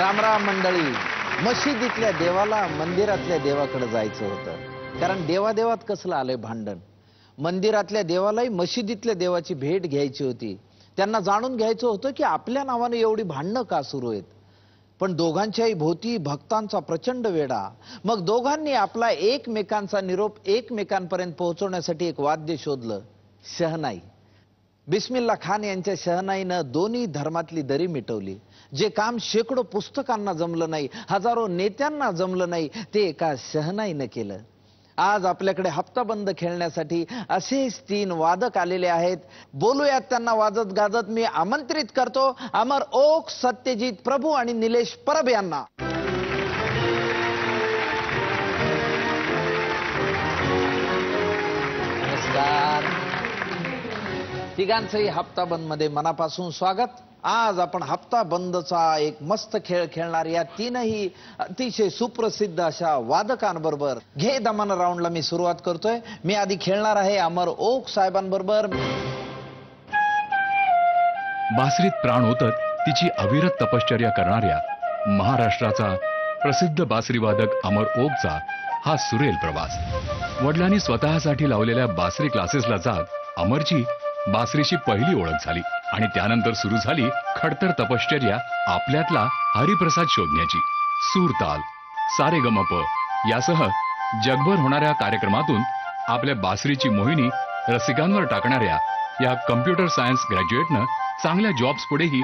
राम राम मंडळी. मशिदीतल्या देवाला मंदिरातल्या देवाकडे जायचं होतं, कारण देवादेवात कसलं आलंय भांडण. मंदिरातल्या देवालाही मशिदीतल्या देवाची भेट घ्यायची होती. त्यांना जाणून घ्यायचं होतं की आपल्या नावाने एवढी भांडणं का सुरू आहेत. पण दोघांच्याही भोवती भक्तांचा प्रचंड वेढा. मग दोघांनी आपला एकमेकांचा निरोप एकमेकांपर्यंत पोहोचवण्यासाठी एक वाद्य शोधलं, शहनाई. बिस्मिल्ला खान यांच्या शहनाईनं दोन्ही धर्मातली दरी मिटवली. जे काम शेकडो पुस्तकांना जमलं नाही, हजारो नेत्यांना जमलं नाही, ते एका शहनाईनं केलं. आज आपल्याकडे हप्ताबंद खेळण्यासाठी असेच 3 वादक आलेले आहेत. बोलूयात त्यांना वाजत गाजत. मी आमंत्रित करतो अमर ओक, सत्यजित प्रभू आणि निलेश परब यांना. नमस्कार. तिघांचंही हप्ताबंद मध्ये मनापासून स्वागत. आज आपण हप्ता बंदचा एक मस्त खेळ खेळणार. या 3ही अतिशय सुप्रसिद्ध अशा वादकांबरोबर घे दमन राऊंडला मी सुरुवात करतोय. मी आधी खेळणार आहे अमर ओक साहेबांबरोबर. बासरीत प्राण ओतत तिची अविरत तपश्चर्या करणाऱ्या महाराष्ट्राचा प्रसिद्ध बासरीवादक अमर ओकचा हा सुरेल प्रवास. वडिलांनी स्वतःसाठी लावलेल्या बासरी क्लासेसला जात अमरची बासरीशी पहिली ओळख झाली आणि त्यानंतर सुरू झाली खडतर तपश्चर्या आपल्यातला हरिप्रसाद शोधण्याची. सूरताल, सारेगमप यासह जगभर होणाऱ्या कार्यक्रमातून आपल्या बासरीची मोहिनी रसिकांवर टाकणाऱ्या या कम्प्युटर सायन्स ग्रॅज्युएटनं चांगल्या जॉब्स पुढेही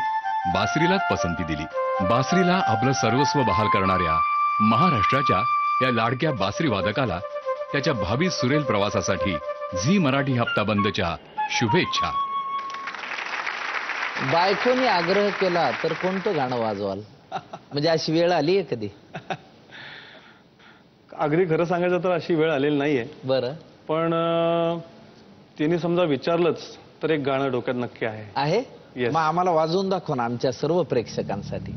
बासरीलाच पसंती दिली. बासरीला आपलं सर्वस्व बहाल करणाऱ्या महाराष्ट्राच्या या लाडक्या बासरी वादकाला त्याच्या भावी सुरेल प्रवासासाठी झी मराठी हप्ताबंदच्या शुभेच्छा. बायकोनी आग्रह केला तर कोणतं गाणं वाजवाल? म्हणजे अशी वेळ आली आहे कधी? अगदी खरं सांगायचं तर अशी वेळ आलेली नाहीये. बरं, पण तिने समजा विचारलंच तर एक गाणं डोक्यात नक्की आहे. मग आम्हाला वाजवून दाखवा ना आमच्या सर्व प्रेक्षकांसाठी.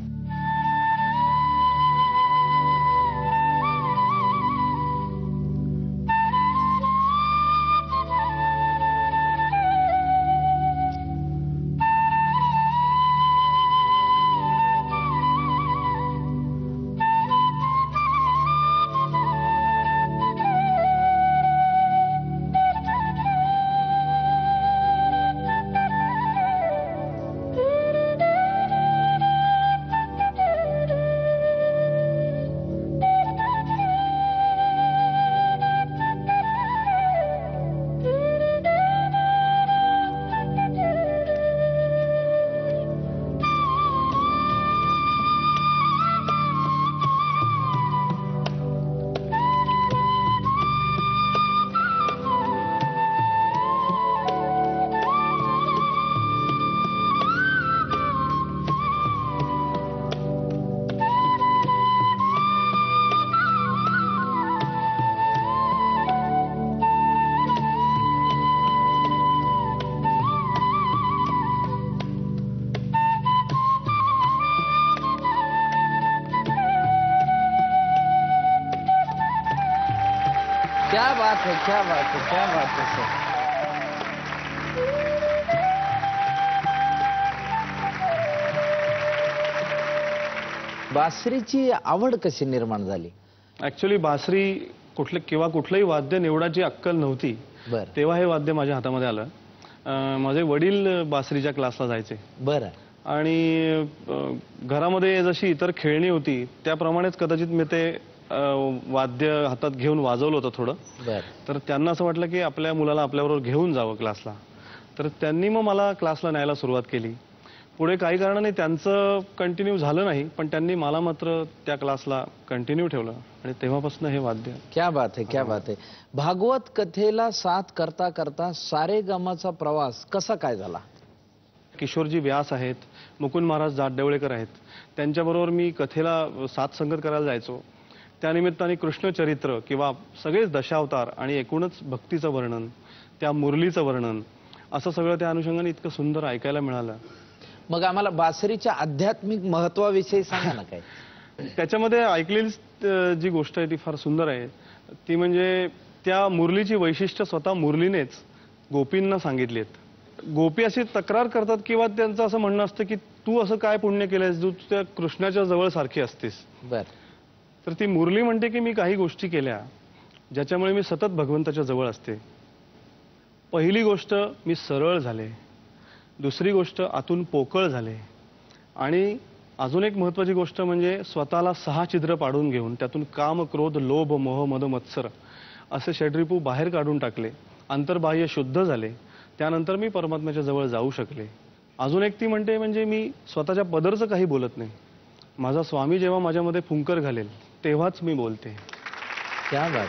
क्या बात है, क्या बात है, क्या बात है सर. बासरीची आवड कशी निर्माण झाली? ऍक्च्युली बासरी कुठलंही वाद्य निवडायची अक्कल नव्हती. तेव्हा हे वाद्य माझ्या हातामध्ये आलं. माझे वडील बासरीच्या क्लासला जायचे. बरं. आणि घरामध्ये जशी इतर खेळणी होती त्याप्रमाणेच कदाचित मी ते वाद्य हातात घेऊन वाजवलं होतं थोडं. तर त्यांना असं वाटलं की आपल्या मुलाला आपल्याबरोबर घेऊन जावं क्लासला. तर त्यांनी मग मला क्लासला न्यायला सुरुवात केली. पुढे काही कारणाने त्यांचं कंटिन्यू झालं नाही, पण त्यांनी मला मात्र त्या क्लासला कंटिन्यू ठेवलं आणि तेव्हापासून हे वाद्य. क्या बात है, क्या बात है. भागवत कथेला साथ करता करता सारेगमचा प्रवास कसा काय झाला? किशोरजी व्यास आहेत, मुकुंद महाराज जाटदेवळेकर आहेत, त्यांच्याबरोबर मी कथेला साथ संगत करायला जायचो. त्यानिमित्ताने कृष्णचरित्र किंवा सगळेच दशावतार आणि एकूणच भक्तीचं वर्णन, त्या मुरलीचं वर्णन, असं सगळं त्या अनुषंगाने इतकं सुंदर ऐकायला मिळालं. मग आम्हाला बासरीच्या आध्यात्मिक महत्वाविषयी सांगा ना काय. त्याच्यामध्ये ऐकलेली जी गोष्ट आहे ती फार सुंदर आहे. ती म्हणजे त्या मुरलीची वैशिष्ट्य स्वतः मुरलीनेच गोपींना सांगितलीत. गोपी अशी तक्रार करतात किंवा त्यांचं असं म्हणणं असतं की तू असं काय पुण्य केलंयस, तू त्या कृष्णाच्या जवळ सारखी असतेस. बर. तर ती मुरली म्हणते की मी काही गोष्टी केल्या ज्याच्यामुळे मी सतत भगवंताच्या जवळ असते. पहिली गोष्ट, मी सरळ झाले. दुसरी गोष्ट, आतून पोकळ झाले. आणि अजून एक महत्वाची गोष्ट म्हणजे स्वतःला 6 छिद्र पाडून घेऊन त्यातून काम, क्रोध, लोभ, मोह, मद, मत्सर असे षड्रिपू बाहेर काढून टाकले. अंतर्बाह्य शुद्ध झाले. त्यानंतर मी परमात्म्याच्या जवळ जाऊ शकले. अजून एक ती म्हणते म्हणजे मी स्वतःच्या पदरचं काही बोलत नाही. माझा स्वामी जेव्हा माझ्यामध्ये फुंकर घालेल तेव्हाच मी बोलते. क्या बात.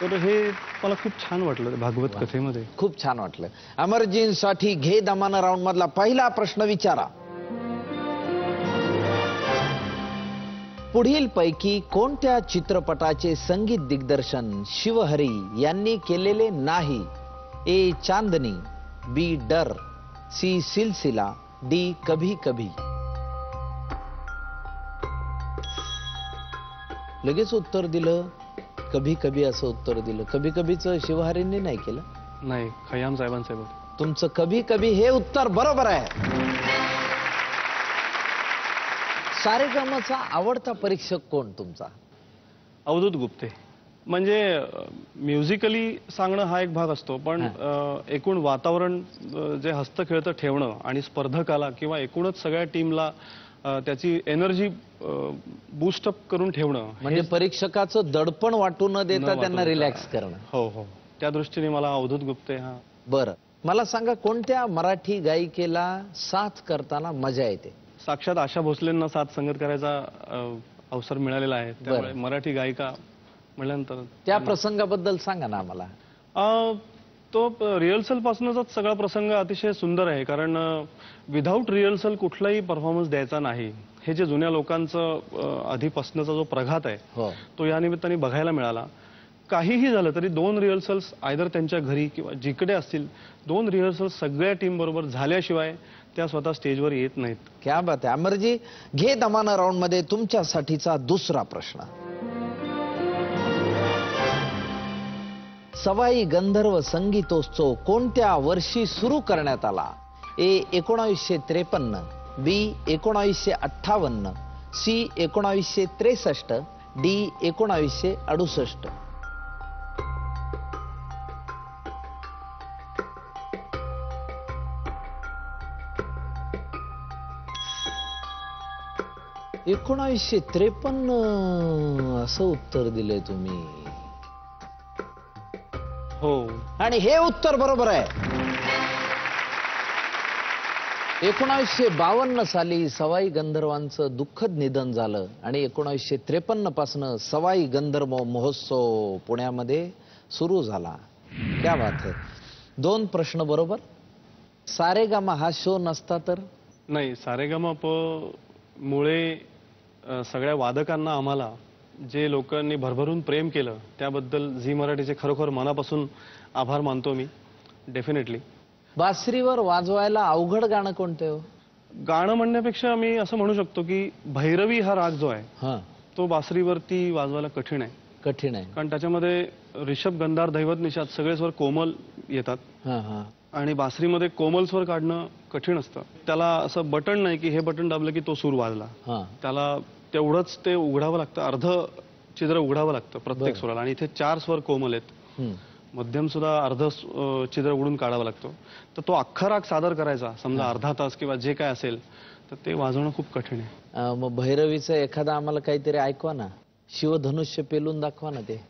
तर हे मला खूप छान वाटलं भागवत कथेमध्ये. खूप छान वाटलं. अमरजींसाठी घे दमानं राऊंड मधला पहिला प्रश्न विचारा. पुढील पैकी कोणत्या चित्रपटाचे संगीत दिग्दर्शन शिवहरी यांनी केलेले नाही? ए चांदनी, बी डर, सी सिलसिला, डी कभी कभी. लगेच उत्तर दिलं कभी कभी असं उत्तर दिलं. कभी कभीच शिवहरींनी नाही केलं. नाही, खय्याम साहेबांसाहेब. तुमचं कभी कभी हे उत्तर बरोबर आहे. सारेगमचा आवडता परीक्षक कोण तुमचा? अवधूत गुप्ते. म्हणजे म्युझिकली सांगणं हा एक भाग असतो, पण एकूण वातावरण जे हस्तखेळतं ठेवणं आणि स्पर्धकाला किंवा एकूणच सगळ्या टीमला त्याची एनर्जी बूस्टअप करून ठेवणं, म्हणजे परीक्षकाचं दडपण वाटू न देता त्यांना रिलॅक्स करणं. हो हो, त्या दृष्टीने मला अवधूत गुप्ते हा. बरं, मला सांगा कोणत्या मराठी गायिकेला साथ करताना मजा येते? साक्षात आशा भोसलेंना साथ संगत करायचा अवसर मिळालेला आहे. त्यामुळे मराठी गायिका म्हटल्यानंतर त्या प्रसंगाबद्दल सांगा ना आम्हाला. तो रिहर्सल पासूनच सगळा प्रसंग अतिशय सुंदर आहे. कारण विदाऊट रिहर्सल कुठलाही परफॉर्मन्स द्यायचा नाही, हे जे जुन्या लोकांचं आधीपासूनचा जो प्रघात आहे तो या निमित्ताने बघायला मिळाला. काहीही झालं तरी 2 रिहर्सल्स आयदर त्यांच्या घरी किंवा जिकडे असतील 2 रिहर्सल्स सगळ्या टीम बरोबर झाल्याशिवाय त्या स्वतः स्टेजवर येत नाहीत. क्या बात आहे. अमरजी, घे दमानं राऊंड मध्ये तुमच्यासाठीचा दुसरा प्रश्न. सवाई गंधर्व संगीतोत्सव कोणत्या वर्षी सुरू करण्यात आला? ए 1953, बी 1958, सी 1963, डी 1968. (1953) असं उत्तर दिलंय तुम्ही. हो, आणि हे उत्तर बरोबर आहे. 1952 साली सवाई गंधर्वांचं दुःखद निधन झालं आणि 1953 पासून सवाई गंधर्व महोत्सव पुण्यामध्ये सुरू झाला. क्या बात है. 2 प्रश्न बरोबर. सारेगामा हा शो नसता तर? नाही, सारेगामा मुळे सगळ्या वादकांना, आम्हाला जे लोकांनी भरभरून प्रेम केलं त्याबद्दल झी मराठीचे खरोखर मनापासून आभार मानतो मी. डेफिनेटली. बासरीवर वाजवायला अवघड गाणं कोणतं हो? गाणं म्हणण्यापेक्षा मी असं म्हणू शकतो की भैरवी हा राग जो आहे तो बासरीवरती वाजवायला कठीण आहे. कठीण आहे कारण त्याच्यामध्ये ऋषभ, गंधार, दैवत, निषाद सगळे स्वर कोमल येतात आणि बासरीमध्ये कोमल स्वर काढणं कठीण असतं. त्याला असं बटन नाही की हे बटन दाबलं की तो सूर वाजला. त्याला तेवढंच ते उघडावं लागतं, अर्ध छिद्र उघडावं लागतं प्रत्येक स्वराला. आणि इथे 4 स्वर कोमल आहेत, मध्यम सुद्धा अर्ध छिद्र उघडून काढावा लागतो. तर तो अख्खा राग सादर करायचा समजा अर्धा तास किंवा जे काय असेल तर ते वाजवणं खूप कठीण आहे. मग भैरवीचं एखादा आम्हाला काहीतरी ऐकवा ना, शिवधनुष्य पेलून दाखवा ना ते.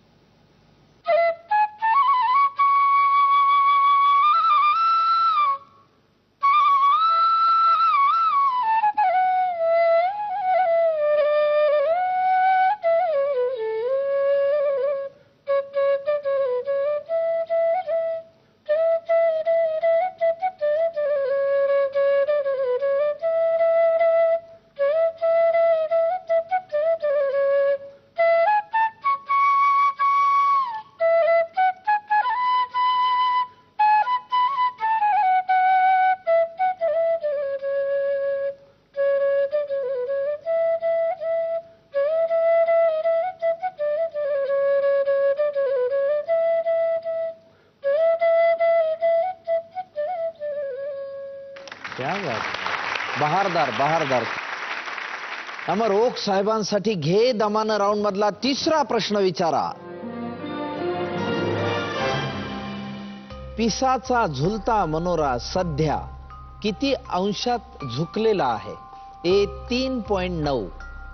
क्या बात, बहारदार बहारदार. अमर ओक साहेबांसाठी घे दमानं राऊंड मधला तिसरा प्रश्न विचारा. पिसाचा झुलता मनोरा सध्या किती अंशात झुकलेला आहे? ए 3.9,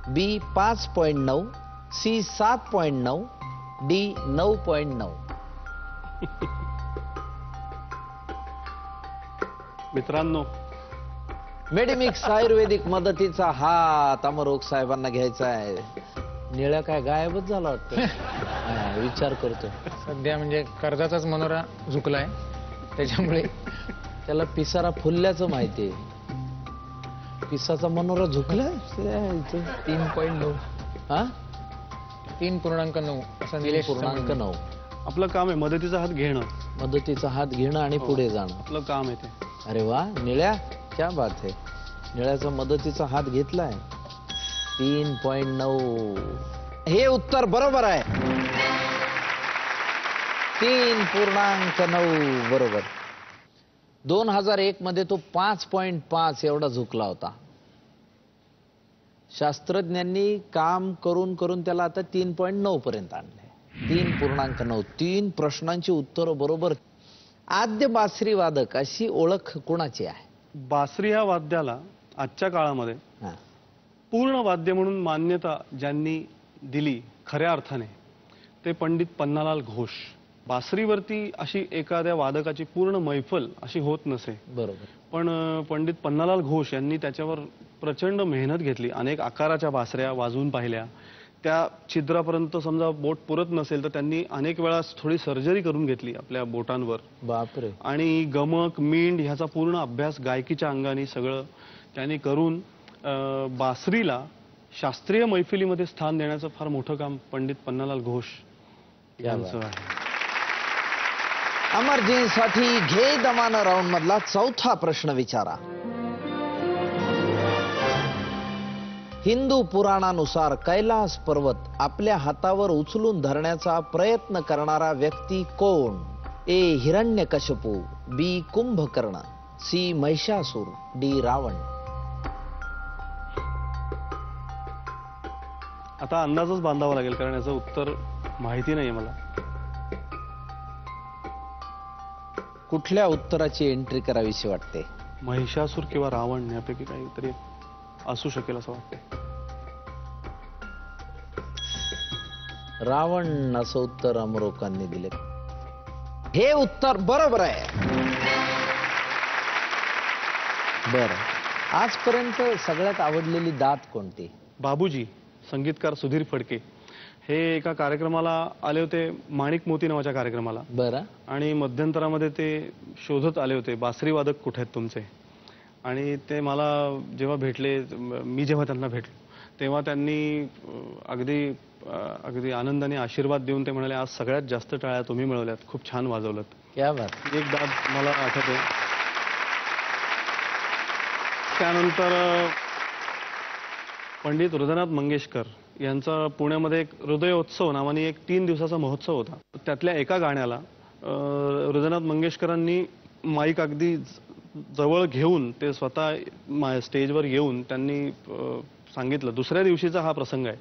बी 5.9, सी 7.9, डी 9.9. मित्रांनो, मेडिमिक्स आयुर्वेदिक मदतीचा हात अमर ओक साहेबांना घ्यायचा आहे. निळ्या काय गायबच झाला वाटतं. विचार करतो. सध्या म्हणजे कर्जाचाच मनोरा झुकलाय, त्याच्यामुळे त्याला पिसारा फुलल्याचं माहितीये. पिसाचा मनोरा झुकलाय 3.9, हा 3.9 असं निलेश 3.9. आपलं काम आहे मदतीचा हात घेणं, मदतीचा हात घेणं आणि पुढे जाणं. आपलं काम आहे ते. अरे वा निळ्या, क्या बात आहे. निळ्याचा मदतीचा हात घेतलाय. 3.9 हे उत्तर बरोबर आहे. 3.9 बरोबर. 2001 मध्ये तो 5.5 एवढा झुकला होता. शास्त्रज्ञांनी काम करून करून त्याला आता 3.9 पर्यंत आणलंय. 3.9. 3 प्रश्नांची उत्तरं बरोबर. आद्य बासरी वादक अशी ओळख कोणाची आहे? बासरी ह्या वाद्याला आजच्या काळामध्ये हा. पूर्ण वाद्य म्हणून मान्यता ज्यांनी दिली खऱ्या अर्थाने ते पंडित पन्नालाल घोष. बासरीवरती अशी एखाद्या वादकाची पूर्ण मैफल अशी होत नसे. बरोबर. पण पंडित पन्नालाल घोष यांनी त्याच्यावर प्रचंड मेहनत घेतली. अनेक आकाराच्या बासऱ्या वाजवून पाहिल्या. त्या छिद्रापर्यंत समजा बोट पुरत नसेल तर त्यांनी अनेक वेळा थोडी सर्जरी करून घेतली आपल्या बोटांवर. बापरे. आणि गमक मींड ह्याचा पूर्ण अभ्यास गायकीच्या अंगाने सगळं त्यांनी करून बासरीला शास्त्रीय मैफिलीमध्ये स्थान देण्याचं फार मोठं काम पंडित पन्नालाल घोष यांचं आहे. अमरजींसाठी घे दमानं राऊंड मधला चौथा प्रश्न विचारा. हिंदू पुराणानुसार कैलास पर्वत आपल्या हातावर उचलून धरण्याचा प्रयत्न करणारा व्यक्ती कोण? ए हिरण्यकश्यपू, बी कुंभकर्ण, सी महिषासूर, डी रावण. आता अंदाजच बांधावा लागेल कारण याचं उत्तर माहिती नाहीये मला. कुठल्या उत्तराची एंट्री करावीशी वाटते? महिषासूर किंवा रावण यापैकी काहीतरी असू शकेल असं वाटतंय. रावण असं उत्तर अमरोकांनी दिले. हे उत्तर बरोबर आहे. बर, आजपर्यंत सगळ्यात आवडलेली दात कोणती? बाबूजी संगीतकार सुधीर फडके हे एका कार्यक्रमाला आले होते, माणिक मोती नावाच्या कार्यक्रमाला. बरं. आणि मध्यंतरामध्ये ते शोधत आले होते बासरी वादक कुठे आहेत तुमचे. आणि ते मला जेव्हा भेटले, मी जेव्हा त्यांना भेटलो तेव्हा त्यांनी अगदी आनंदाने आशीर्वाद देऊन ते म्हणाले, आज सगळ्यात जास्त टाळ्या तुम्ही मिळवल्यात, खूप छान वाजवलं. क्या बात. एक दाद मला आठवते. त्यानंतर पंडित हृदयनाथ मंगेशकर यांचा पुण्यामध्ये एक हृदयोत्सव नावाने एक 3 दिवसाचा महोत्सव होता. त्यातल्या एका गाण्याला हृदयनाथ मंगेशकरांनी माईक अगदी जवळ घेऊन ते स्वतः स्टेजवर येऊन त्यांनी सांगितलं. दुसऱ्या दिवशीचा हा प्रसंग आहे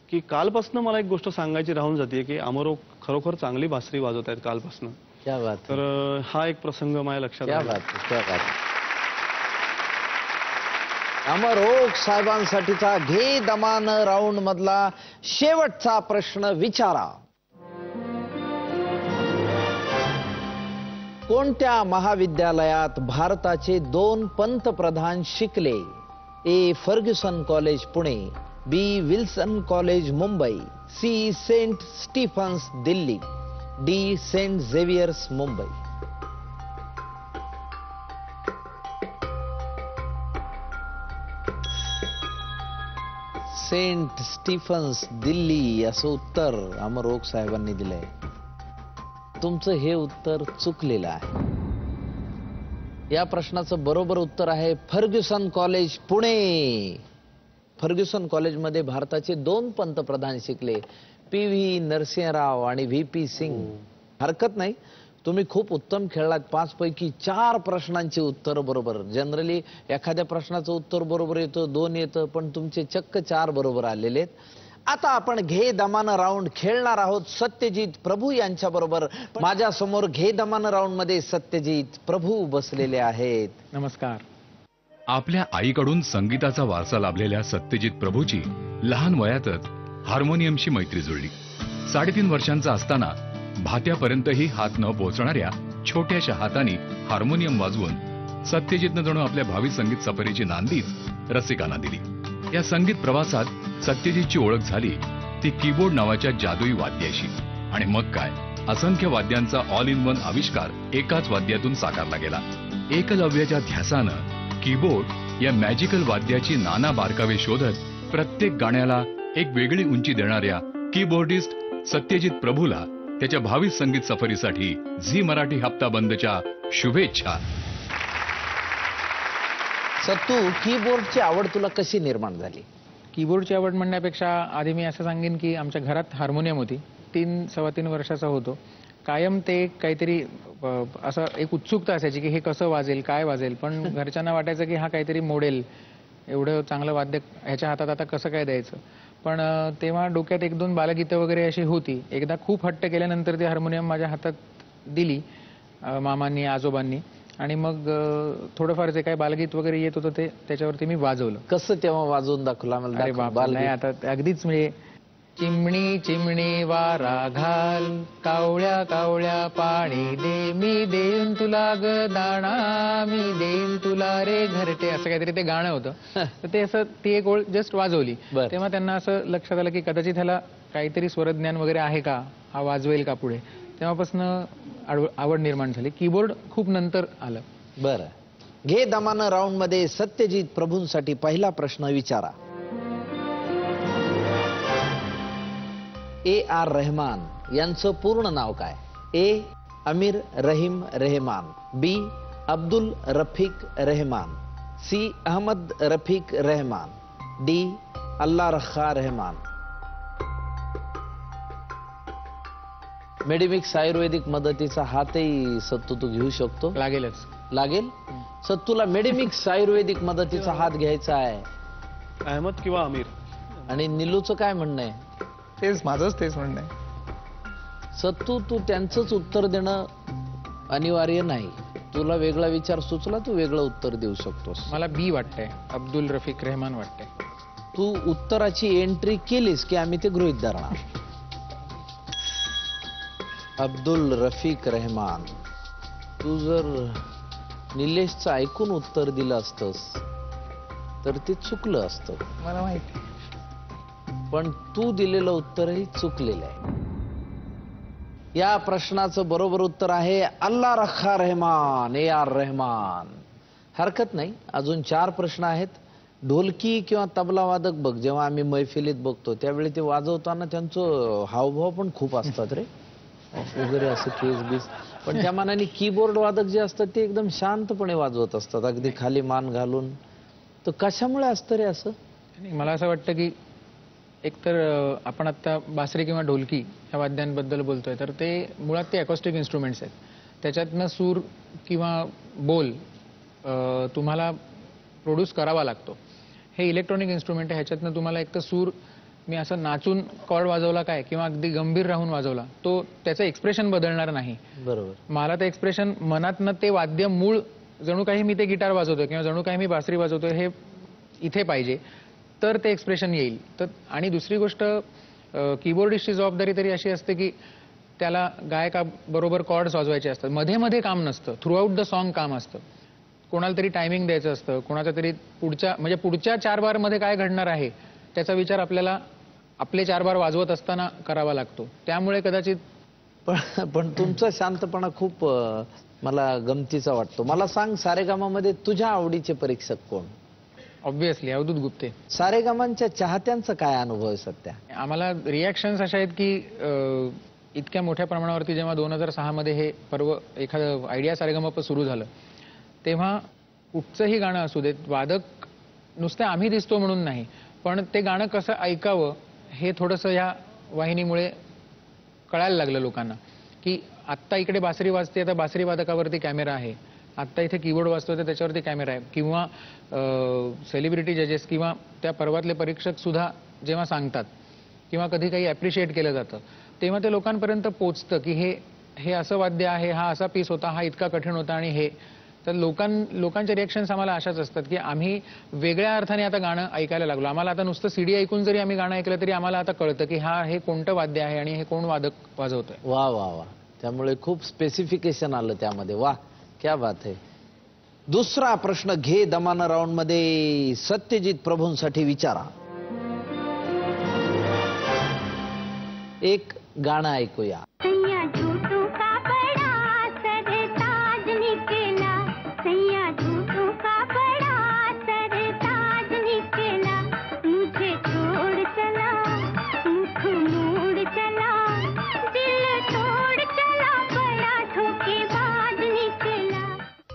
की कालपासनं मला एक गोष्ट सांगायची राहून जाते की अमरोक खरोखर चांगली बासरी वाजवत आहेत कालपासनं. क्या बात. तर हा एक प्रसंग माझ्या लक्षात क्या आला. बात, क्या बात. अमर ओक साहेबांसाठीचा घे दमानं राऊंड मधला शेवटचा प्रश्न विचारा. कोणत्या महाविद्यालयात भारताचे 2 पंतप्रधान शिकले? A Fergusson college Pune, B Wilson college Mumbai, C saint Stephen's Delhi, D saint Xavier's Mumbai. Saint Stephen's Delhi असं उत्तर अमर ओक साहेबांनी दिलंय. तुमचं हे उत्तर चुकलेलं आहे. या प्रश्नाचं बरोबर उत्तर आहे फर्ग्युसन कॉलेज पुणे. फर्ग्युसन कॉलेजमध्ये भारताचे 2 पंतप्रधान शिकले, PV नरसिंहराव आणि VP सिंग. हरकत नाही, तुम्ही खूप उत्तम खेळलात. 5 पैकी 4 प्रश्नांची उत्तर बरोबर. जनरली एखाद्या प्रश्नाचं उत्तर बरोबर येतं, 2 येतं, पण तुमचे चक्क 4 बरोबर आलेले आहेत. आता आपण घे दमानं राऊंड खेळणार आहोत सत्यजित प्रभू यांच्या बरोबर. माझ्या समोर घे दमानं राऊंड मध्ये सत्यजित प्रभू बसलेले आहेत. नमस्कार. आपल्या आईकडून संगीताचा वारसा लाभलेल्या सत्यजित प्रभूची लहान वयातच हार्मोनियमशी मैत्री जुळली. 3.5 वर्षांचा असताना भात्यापर्यंतही हात न पोहोचणाऱ्या छोट्याशा हातांनी हार्मोनियम वाजवून सत्यजितनं जणू आपल्या भावी संगीत सफरीची नांदीच रसिकांना दिली. या संगीत प्रवासात सत्यजितची ओळख झाली ती कीबोर्ड नावाच्या जादुई वाद्याशी. आणि मग काय, असंख्य वाद्यांचा ऑल इन वन आविष्कार एकाच वाद्यातून साकारला गेला. एकलव्याच्या ध्यासानं कीबोर्ड या मॅजिकल वाद्याची नाना बारकावे शोधत प्रत्येक गाण्याला एक वेगळी उंची देणाऱ्या कीबोर्डिस्ट सत्यजित प्रभूला त्याच्या भावी संगीत सफरीसाठी झी मराठी हप्ता बंदच्या शुभेच्छा. सत्तू, कीबोर्डची आवड तुला कशी निर्माण झाली? कीबोर्डची आवड म्हणण्यापेक्षा आधी मी असं सांगेन की आमच्या घरात हार्मोनियम होती. 3-3.25 वर्षाचा होतो. कायम ते काहीतरी असं एक उत्सुकता असायची की हे कसं वाजेल, काय वाजेल. पण घरच्यांना वाटायचं की हा काहीतरी मोडेल, एवढं चांगलं वाद्य ह्याच्या हातात आता कसं काय द्यायचं. पण तेव्हा डोक्यात 1-2 बालगीतं वगैरे अशी होती. एकदा खूप हट्ट केल्यानंतर ती हार्मोनियम माझ्या हातात दिली मामांनी, आजोबांनी. आणि मग थोडंफार जे काही बालगीत वगैरे येत होतं ते त्याच्यावरती मी वाजवलं. कसं तेव्हा वाजवून दाखवलं आम्हाला? अरे बाप, नाही आता अगदीच म्हणजे चिमणी चिमणी वारा घाल, कावळ्या कावळ्या पाणी दे, मी देईन तुला ग दाणा, मी देईन तुला रे घरटे, असं काहीतरी ते गाणं होतं. तर ते असं ती एक ओळ जस्ट वाजवली. तेव्हा त्यांना असं लक्षात आलं की कदाचित ह्याला काहीतरी स्वरज्ञान वगैरे आहे का, हा वाजवेल का पुढे. तेव्हापासून आवड निर्माण झाली. कीबोर्ड खूप नंतर आलं. बरं, घे दमानं राऊंड मध्ये सत्यजित प्रभूंसाठी पहिला प्रश्न विचारा. AR रहमान यांचं पूर्ण नाव काय? A. Amir Rahim Rahman, B. Abdul Rafiq Rahman, C. Ahmad Rafiq Rahman, D. Allah रखा रहमान. मेडिमिक्स आयुर्वेदिक मदतीचा हातही सत्तू तू घेऊ शकतो. लागेलच. लागेल. सत्तूला मेडिमिक्स आयुर्वेदिक मदतीचा हात घ्यायचा आहे. अहमद किंवा अमीर. आणि निलूचं काय म्हणणं आहे? तेच म्हणणं आहे. सत्तू, तू त्यांचंच उत्तर देणं अनिवार्य नाही. तुला वेगळा विचार सुचला, तू वेगळं उत्तर देऊ शकतोस. मला B वाटतंय, अब्दुल रफीक रहमान वाटतंय. तू उत्तराची एंट्री केलीस की आम्ही ते गृहीत धरणार. अब्दुल रफीक रहमान. तू जर निलेशचं ऐकून उत्तर दिलं असतंस तर ते चुकलं असतं. मला माहिती, पण तू दिलेलं उत्तरही चुकलेलं आहे. या प्रश्नाचं बरोबर उत्तर आहे अल्लाह रखा रहमान, AR रहमान. हरकत नाही, अजून 4 प्रश्न आहेत. ढोलकी किंवा तबला वादक बघ, जेव्हा आम्ही मैफिलीत बघतो त्यावेळी ते वाजवताना त्यांचं हावभाव पण खूप असतात रे वगैरे, असं केस बीस. पण त्या मानाने कीबोर्ड वादक जे असतात ते एकदम शांतपणे वाजवत असतात, अगदी खाली मान घालून. तर कशामुळे असतं रे असं? मला असं वाटतं की एकतर आपण आता बासरी किंवा ढोलकी ह्या वाद्यांबद्दल बोलतोय, तर ते मुळात ते अकॉस्टिक इन्स्ट्रुमेंट्स आहेत. त्याच्यातनं सूर किंवा बोल तुम्हाला प्रोड्यूस करावा लागतो. हे इलेक्ट्रॉनिक इन्स्ट्रुमेंट आहे, ह्याच्यातनं तुम्हाला एक तर सूर, मी असं नाचून कॉर्ड वाजवला काय किंवा अगदी गंभीर राहून वाजवला, तो त्याचं एक्सप्रेशन बदलणार नाही. बरोबर. मला ते एक्सप्रेशन मनातनं ते वाद्य मूळ जणू काही मी ते गिटार वाजवतोय किंवा जणू काही मी बासरी वाजवतोय हे इथे पाहिजे, तर ते एक्सप्रेशन येईल. तर आणि दुसरी गोष्ट, कीबोर्डिस्टची जबाबदारी तरी अशी असते की त्याला गायकाबरोबर कॉर्ड्स वाजवायचे असतात. मध्ये मध्ये काम नसतं, थ्रू आउट द सॉन्ग काम असतं. कोणाला तरी टायमिंग द्यायचं असतं, कोणाचा तरी पुढच्या 4 बारमध्ये काय घडणार आहे त्याचा विचार आपल्याला आपले 4 बार वाजवत असताना करावा लागतो. त्यामुळे कदाचित. पण तुमचा शांतपणा खूप मला गमतीचा वाटतो. मला सांग, सारेगामामध्ये तुझ्या आवडीचे परीक्षक कोण? ऑब्व्हियसली अवधूत गुप्ते. सारेगामांच्या चाहत्यांचा काय अनुभव आहे सध्या? आम्हाला रिॲक्शन्स अशा आहेत की इतक्या मोठ्या प्रमाणावरती जेव्हा 2006 मध्ये हे पर्व एखादं आयडिया सारेगमप सुरू झालं, तेव्हा कुठचंही गाणं असू देत, वादक नुसतं आम्ही दिसतो म्हणून नाही, पण ते गाणं कसं ऐकावं हे थोडंसं ह्या वाहिनीमुळे कळायला लागलं लोकांना. की आत्ता इकडे बासरी वाजते, आता बासरी वादकावरती कॅमेरा आहे, आत्ता इथे कीबोर्ड वाजतोय तर त्याच्यावरती कॅमेरा आहे, किंवा सेलिब्रिटी जजेस किंवा त्या पर्वातले परीक्षक सुद्धा जेव्हा सांगतात किंवा कधी काही ॲप्रिशिएट केलं जातं तेव्हा ते लोकांपर्यंत पोचतं की हे असं वाद्य आहे, हा असा पीस होता, हा इतका कठीण होता. आणि हे तर लोकांचे रिॲक्शन्स आम्हाला अशाच असतात की आम्ही वेगळ्या अर्थाने आता गाणं ऐकायला लागलो. आम्हाला आता नुसतं सीडी ऐकून जरी आम्ही गाणं ऐकलं तरी आम्हाला आता कळतं की हे कोणतं वाद्य आहे आणि हे कोण वादक वाजवतोय. वा वा वा, त्यामुळे खूप स्पेसिफिकेशन आलं त्यामध्ये. वा, क्या बात आहे. दुसरा प्रश्न घे दमानं राऊंड मध्ये सत्यजित प्रभूंसाठी विचारा. एक गाणं ऐकूया.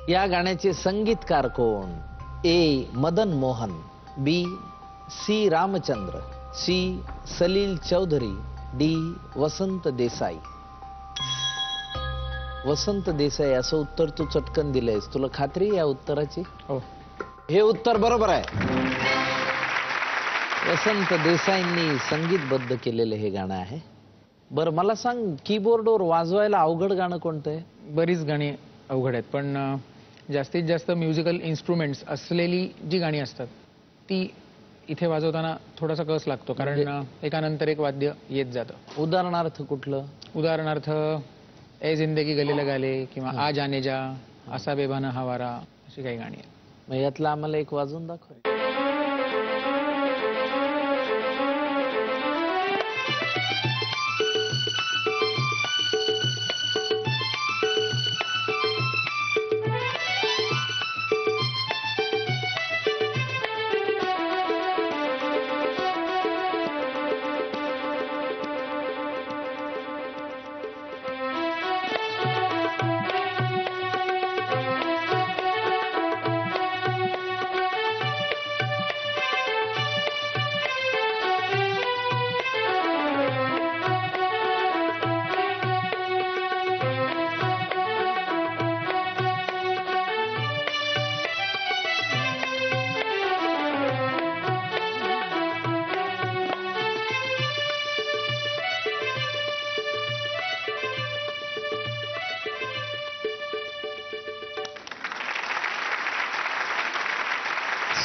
या गाण्याचे संगीतकार कोण? A Madan Mohan, B C Ramchandra, C Salil Chowdhury, D Vasant Desai. Vasant Desai असं उत्तर तू चटकन दिलंयस. तुला खात्री या उत्तराची? हो, हे उत्तर बरोबर आहे. वसंत देसाईंनी संगीतबद्ध केलेलं हे गाणं आहे. बरं मला सांग, कीबोर्डवर वाजवायला अवघड गाणं कोणतं आहे? बरीच गाणी अवघड आहेत, पण जास्तीत जास्त म्युझिकल इन्स्ट्रुमेंट्स असलेली जी गाणी असतात ती इथे वाजवताना थोडासा कस लागतो, कारण एकानंतर एक वाद्य येत जातं. उदाहरणार्थ कुठलं? उदाहरणार्थ ए जिंदगी गले लगाले किंवा आ जाने जा, असा बेभाना हवारा, अशी काही गाणी आहेत. मग यातलं आम्हाला एक वाजवून दाखव.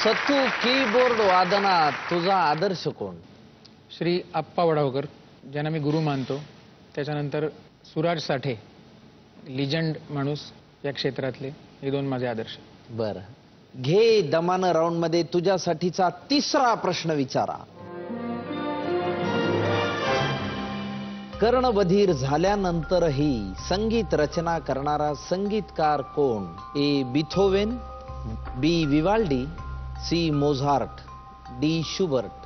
सत्तू, कीबोर्ड वादनात तुझा आदर्श कोण? श्री आप्पा वडावकर, ज्यांना मी गुरु मानतो. त्याच्यानंतर सुराज साठे, लिजंड माणूस या क्षेत्रातले. हे दोन माझे आदर्श. बरं घे दमानं राऊंड मध्ये तुझ्यासाठीचा तिसरा प्रश्न विचारा. कर्णबधीर झाल्यानंतरही संगीत रचना करणारा संगीतकार कोण? A Beethoven, B Vivaldi, C Mozart, D Schubert.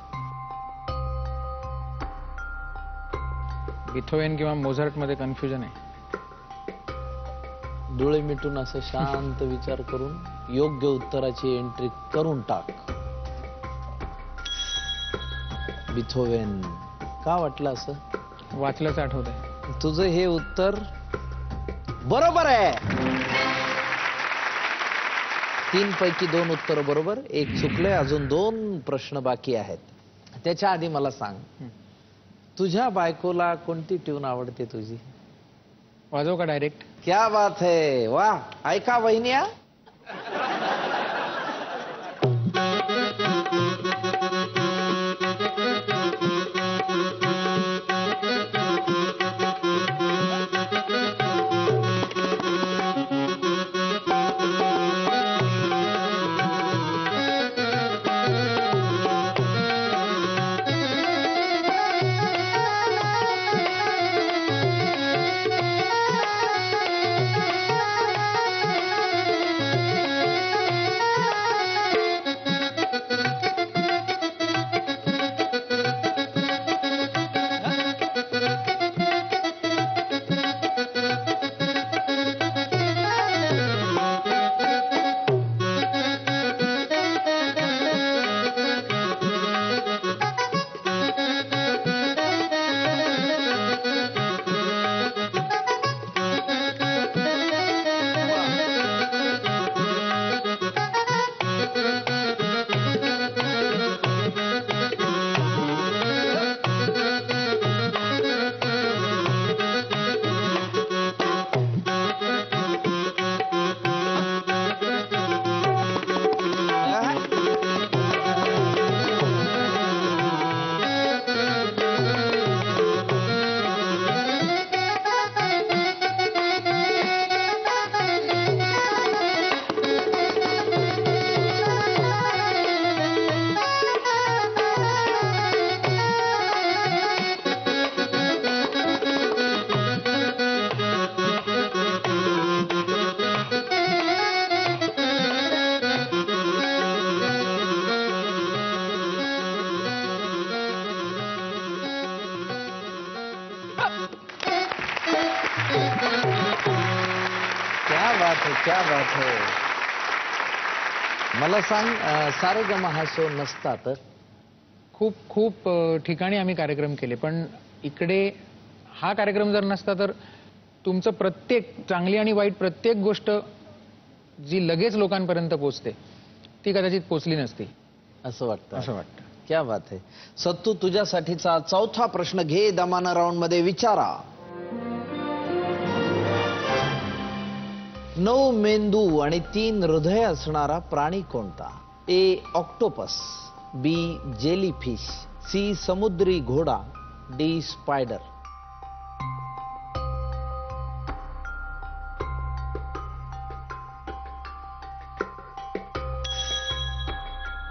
Beethoven किंवा मोझार्ट मध्ये कन्फ्युजन आहे. डोळे मिटून असं शांत विचार करून योग्य उत्तराची एंट्री करून टाक. बिथोवेन. का वाटलं असं? वाचल्याचं आठवत आहे. तुझं हे उत्तर बरोबर आहे. 3 पैकी 2 उत्तर बरोबर, 1 चुकलंय. अजून 2 प्रश्न बाकी आहेत. त्याच्या आधी मला सांग, तुझ्या बायकोला कोणती ट्यून आवडते तुझी? वाजव का डायरेक्ट? क्या बात है, वा. ऐका वहिन्या. बात है, क्या बात है. मला सांग, सारेगम हा शो नसता तर खूप खूप ठिकाणी आम्ही कार्यक्रम केले, पण इकडे हा कार्यक्रम जर नसता तर तुमचं प्रत्येक चांगली आणि वाईट प्रत्येक गोष्ट जी लगेच लोकांपर्यंत पोहोचते ती कदाचित पोचली नसती असं वाटतं. असं वाटतं. क्या बात है. सत्तू, तुझ्यासाठीचा चौथा प्रश्न घे दमाना राऊंड मध्ये विचारा. 9 मेंदू आणि 3 हृदय असणारा प्राणी कोणता? ए ऑक्टोपस, बी जेलीफिश, सी समुद्री घोडा, डी स्पायडर.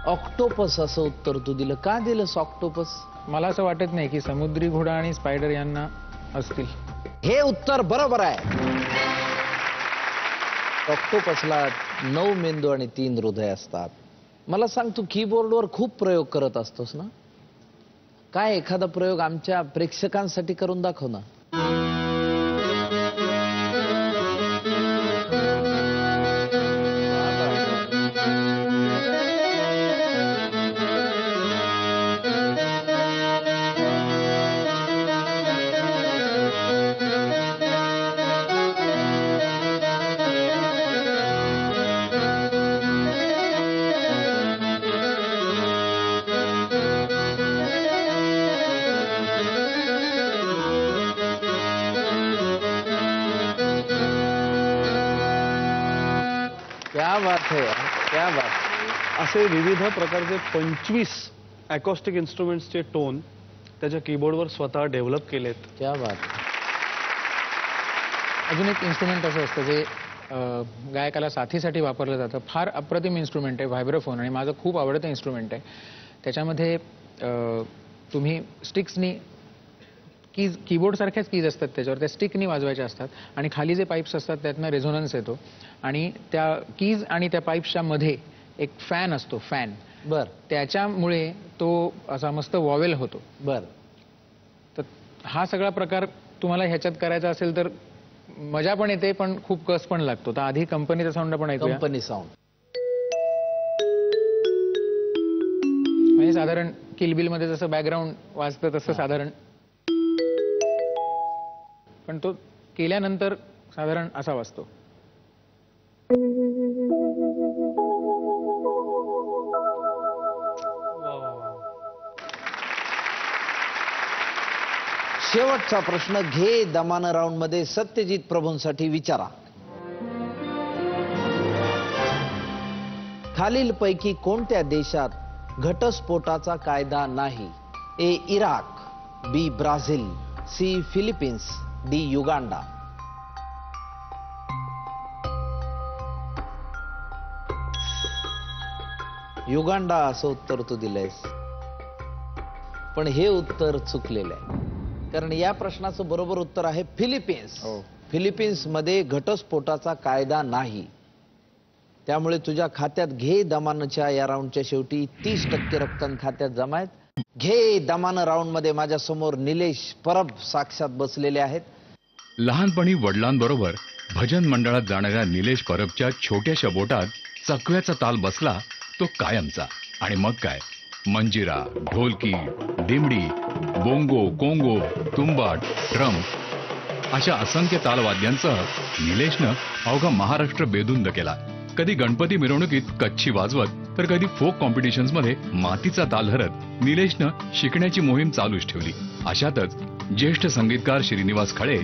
ऑक्टोपस असं उत्तर तू दिलं. का दिलंस ऑक्टोपस? मला असं वाटत नाही की समुद्री घोडा आणि स्पायडर यांना असतील. हे उत्तर बरोबर आहे. ऑक्टोपसला 9 मेंदू आणि 3 हृदय असतात. मला सांग, तू कीबोर्डवर खूप प्रयोग करत असतोस ना? काय एखादा प्रयोग आमच्या प्रेक्षकांसाठी करून दाखव ना. क्या बात है, क्या बात. असे विविध प्रकारचे 25 अकॉस्टिक इन्स्ट्रुमेंट्सचे टोन त्याच्या कीबोर्डवर स्वतः डेव्हलप केलेत. क्या बात. अजून एक इन्स्ट्रुमेंट असं असतं जे गायकाला साथीसाठी वापरलं जातं. फार अप्रतिम इन्स्ट्रुमेंट आहे, व्हायब्रोफोन, आणि माझं खूप आवडतं इन्स्ट्रुमेंट आहे. त्याच्यामध्ये तुम्ही स्टिक्सनी कीज, कीबोर्ड सारख्याच कीज असतात त्याच्यावर, त्या स्टिकनी वाजवायच्या असतात आणि खाली जे पाईप्स असतात त्यातनं रेझोनन्स येतो आणि त्या कीज आणि त्या पाईप्सच्या मध्ये एक फॅन असतो, फॅन. बर त्याच्यामुळे तो असा मस्त वॉवेल होतो. बर. तर हा सगळा प्रकार तुम्हाला ह्याच्यात करायचा असेल तर मजा पण येते, पण खूप कस पण लागतो. तर आधी कंपनीचा साऊंड आपण ऐकूया. Company sound. म्हणजे साधारण किलबिल मध्ये जसं बॅकग्राऊंड वाजतं तसं साधारण, पण तो केल्यानंतर साधारण असा वाजतो. शेवटचा प्रश्न घे दमानं राऊंड मध्ये सत्यजित प्रभूंसाठी विचारा. खालीलपैकी कोणत्या देशात घटस्फोटाचा कायदा नाही? A Iraq, B Brazil, C Philippines, D Uganda. Uganda असं उत्तर तू दिलंयस, पण हे उत्तर चुकलेलं आहे. कारण या प्रश्नाचं बरोबर उत्तर आहे फिलिपिन्स. फिलिपिन्स मध्ये घटस्फोटाचा कायदा नाही. त्यामुळे तुझ्या खात्यात घे दमानच्या या राऊंडच्या शेवटी 30% रक्कम खात्यात जमा आहेत. घे दमानं राऊंड मध्ये माझ्या समोर निलेश परब साक्षात बसलेले आहेत. लहानपणी वडिलांबरोबर भजन मंडळात जाणाऱ्या निलेश परबच्या छोट्याशा बोटात चकव्याचा ताल बसला तो कायमचा. आणि मग काय, मंजिरा, ढोलकी, दिमडी, बोंगो, कोंगो, तुंबाट, ड्रम अशा असंख्य तालवाद्यांसह निलेशनं अवघा महाराष्ट्र बेधुंद केला. कधी गणपती मिरवणुकीत कच्छी वाजवत तर कधी फोक कॉम्पिटिशन्स मध्ये मातीचा ताल धरत निलेशनं शिकण्याची मोहीम चालूच ठेवली. अशातच ज्येष्ठ संगीतकार श्रीनिवास खळे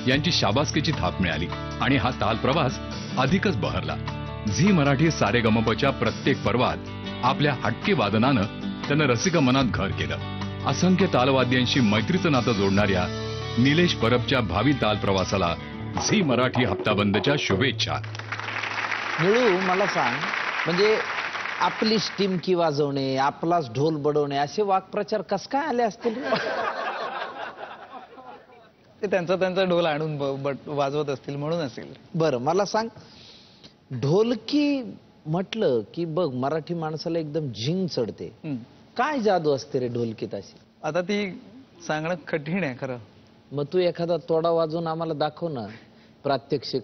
यांची शाबासकीची थाप मिळाली आणि हा ताल प्रवास अधिकच बहरला. झी मराठी सारेगमपच्या प्रत्येक पर्वात आपल्या हटके वादनानं त्यानं रसिक मनात घर केलं. असंख्य तालवाद्यांशी मैत्रीचं नातं जोडणाऱ्या निलेश परबच्या भावी ताल प्रवासाला झी मराठी हप्ताबंदच्या शुभेच्छा. निळू, मला सांग, म्हणजे आपली स्टिमकी वाजवणे, आपलाच ढोल बडवणे असे वाक्प्रचार कस काय आले असतील? ते त्यांचा ढोल आणून वाजवत असतील म्हणून असेल. बरं, मला सांग, ढोलकी म्हटलं की बघ मराठी माणसाला एकदम झिंग चढते. काय जादू असते रे ढोलकीत अशी? आता ती सांगणं कठीण आहे खरं. मग तू एखादा तोडा वाजवून आम्हाला दाखव ना, प्रात्यक्षिक.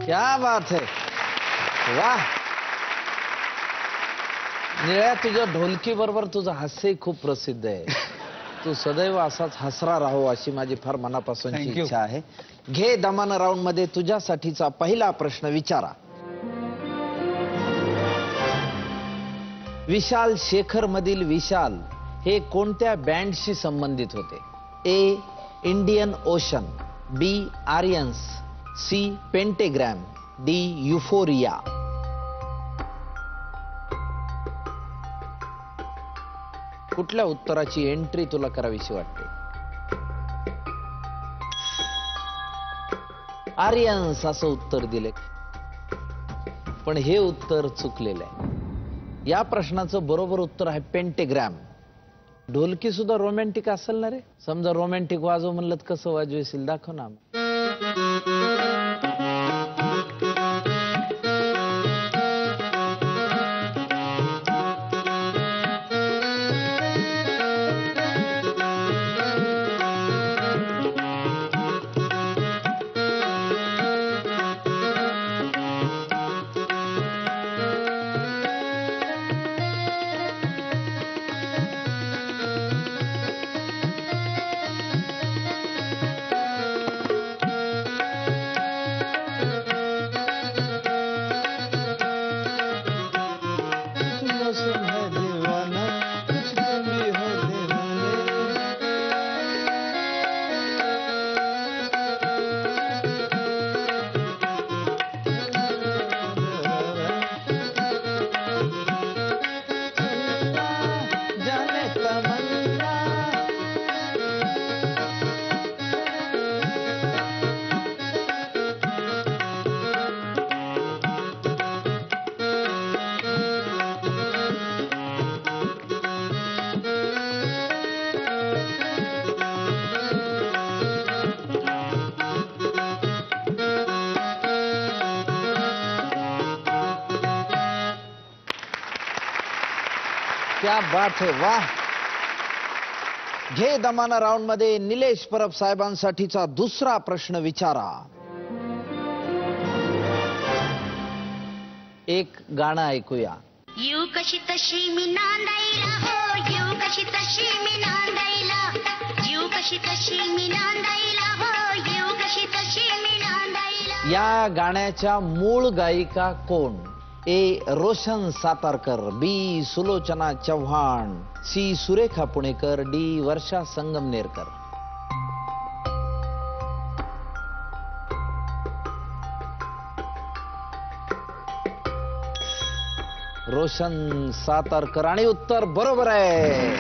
क्या बात है, वा. निळ्या, तुझ्या ढोलकी बरोबर तुझं हास्यही खूप प्रसिद्ध आहे. तू सदैव असाच हसरा राहो अशी माझी फार मनापासूनची Thank you. इच्छा आहे. घे दमान राऊंड मध्ये तुझ्यासाठीचा पहिला प्रश्न विचारा. विशाल शेखर मधील विशाल हे कोणत्या बँडशी संबंधित होते? A. Indian Ocean, B. Aryans, C. Pentagram, D. Euphoria. कुठल्या उत्तराची एंट्री तुला करावीशी वाटते? आर्यन्स असं उत्तर दिले, पण हे उत्तर चुकलेलं आहे. या प्रश्नाचं बरोबर उत्तर आहे पेंटेग्रॅम. ढोलकी सुद्धा रोमॅन्टिक असेल ना रे? समजा रोमॅन्टिक वाजव म्हणलं तर कसं वाजवेशील, दाखव ना. क्या बात है, वाह. घे दमाना राऊंड मध्ये निलेश परब साहेबांसाठीचा दुसरा प्रश्न विचारा. एक गाणं ऐकूया. यू कशी तशी मी नांदायला हो, यू कशी तशी मी नांदायला, यू कशी तशी मी नांदायला हो, यू कशी तशी मी नांदायला. या गाण्याच्या मूळ गायिका कोण? ए. रोशन सातारकर, बी. सुलोचना चव्हाण, सी. सुरेखा पुणेकर, डी. वर्षा संगमनेरकर. रोशन सातारकर, आणि उत्तर बरोबर आहे.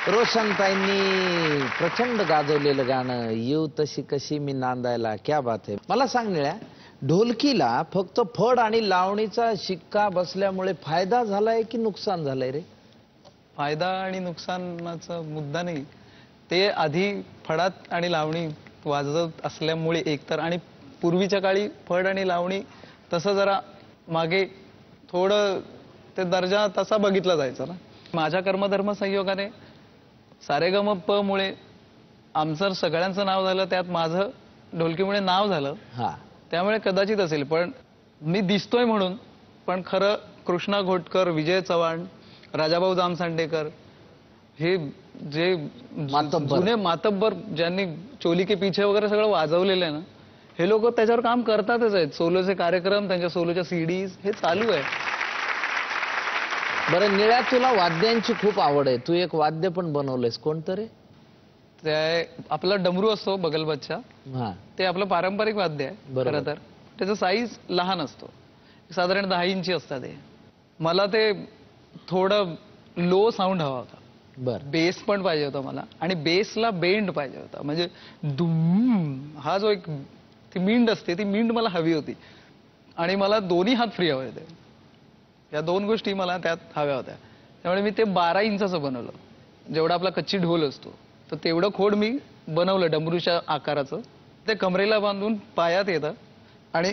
रोशनताईंनी प्रचंड गाजवलेलं गाणं येऊ तशी कशी मी नांदायला. क्या बात आहे. मला सांग निळ्या, ढोलकीला फक्त फड आणि लावणीचा शिक्का बसल्यामुळे फायदा झालाय की नुकसान झालंय रे? फायदा आणि नुकसानाचा मुद्दा नाही, ते आधी फडात आणि लावणी वाजवत असल्यामुळे एकतर, आणि पूर्वीच्या काळी फड आणि लावणी तसं जरा मागे थोडं ते दर्जा तसा बघितला जायचा ना. माझ्या कर्मधर्म संयोगाने सारेगमप मुळे आमचं सगळ्यांचं नाव झालं, त्यात माझं ढोलकीमुळे नाव झालं. हा, त्यामुळे कदाचित असेल, पण मी दिसतोय म्हणून. पण खरं कृष्णा घोटकर, विजय चव्हाण, राजाभाऊ जामसांडेकर हे जे मातब्बर. जुने मातब्बर ज्यांनी चोली के पीछे वगैरे सगळं वाजवलेलं आहे ना, हे लोक त्याच्यावर काम करतातच आहेत. सोलोचे कार्यक्रम, त्यांच्या सोलोच्या सीडीज हे चालू आहे. बरं निळ्या, तुला वाद्यांची खूप आवड आहे, तू एक वाद्य पण बनवलंयस, कोणतं रे? ते आपला डमरू असतो बगलबच्चा, हा, ते आपलं पारंपरिक वाद्य आहे. बरोबर. खरं तर त्याचा साईज लहान असतो, साधारण 10 इंची असतात. ते मला ते थोडं लो साऊंड हवा होता. बर, बेस पण पाहिजे होता मला, आणि बेसला बेंड पाहिजे होता. म्हणजे दुम हा जो एक ती मिंड असते, ती मिंड मला हवी होती. आणि मला दोन्ही हात फ्री हवे होते. या दोन गोष्टी मला त्यात हव्या होत्या. त्यामुळे मी ते 12 इंचाचं बनवलं. जेवढा आपला कच्ची ढोल असतो तर तेवढं खोड मी बनवलं डमरूच्या आकाराचं. ते कमरेला बांधून पायात येतं आणि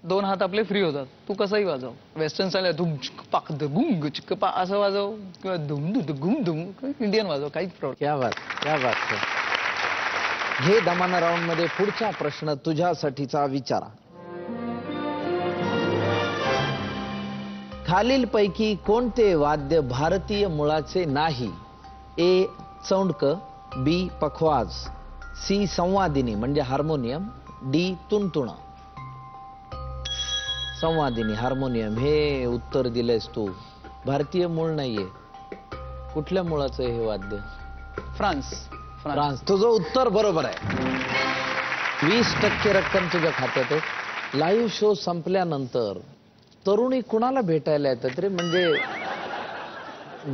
2 हात आपले फ्री होतात. तू कसंही वाजव, वेस्टर्न स्टाईल धुम चिक पाक गुंग चिक पा असं वाजव, किंवा धुम धुम गुम धुम इंडियन वाजव, काहीच प्रॉब्लेम. क्या बात, क्या बात है. घे दमाना राऊंड मध्ये पुढचा प्रश्न तुझ्यासाठीचा विचारा. खालीलपैकी कोणते वाद्य भारतीय मुळाचे नाही? ए चौंडक, बी पखवाज, सी संवादिनी म्हणजे हार्मोनियम, डी तुणतुण. संवादिनी, हार्मोनियम हे उत्तर दिलंयस तू. भारतीय मूळ नाहीये. कुठल्या मुळाचं हे वाद्य? फ्रान्स. फ्रान्स. तुझं उत्तर बरोबर आहे. 20% रक्कम तुझ्या खात्यात आहे. लाईव्ह शो संपल्यानंतर तरुणी कुणाला भेटायला येतात रे? म्हणजे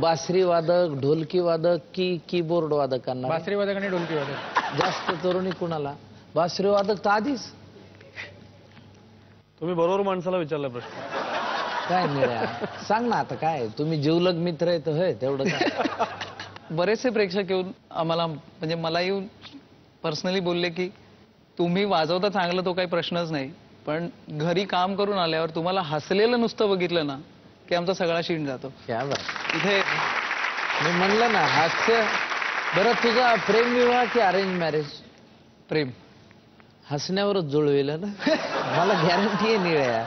बासरी वादक, ढोलकी वादक की कीबोर्ड वादकांना? बासरी वादक आणि ढोलकी वादक. जास्त तरुणी कुणाला? बासरी वादक तर आधीच. तुम्ही बरोबर माणसाला विचारला प्रश्न. काय निळ्या सांग ना आता, काय तुम्ही जीवलग मित्र आहेत होय तेवढं काय? बरेचसे प्रेक्षक येऊन आम्हाला, म्हणजे मला येऊन पर्सनली बोलले की तुम्ही वाजवता चांगलं तो काही प्रश्नच नाही, पण घरी काम करून आल्यावर तुम्हाला हसलेलं नुसतं बघितलं ना की आमचा सगळा शीण जातो. क्या बात. इथे मी म्हणलं ना हास्य. बरं, तुझा प्रेमविवाह की अरेंज मॅरेज? प्रेम. हसण्यावरच जुळविलं ना. मला गॅरंटी आहे निळ्या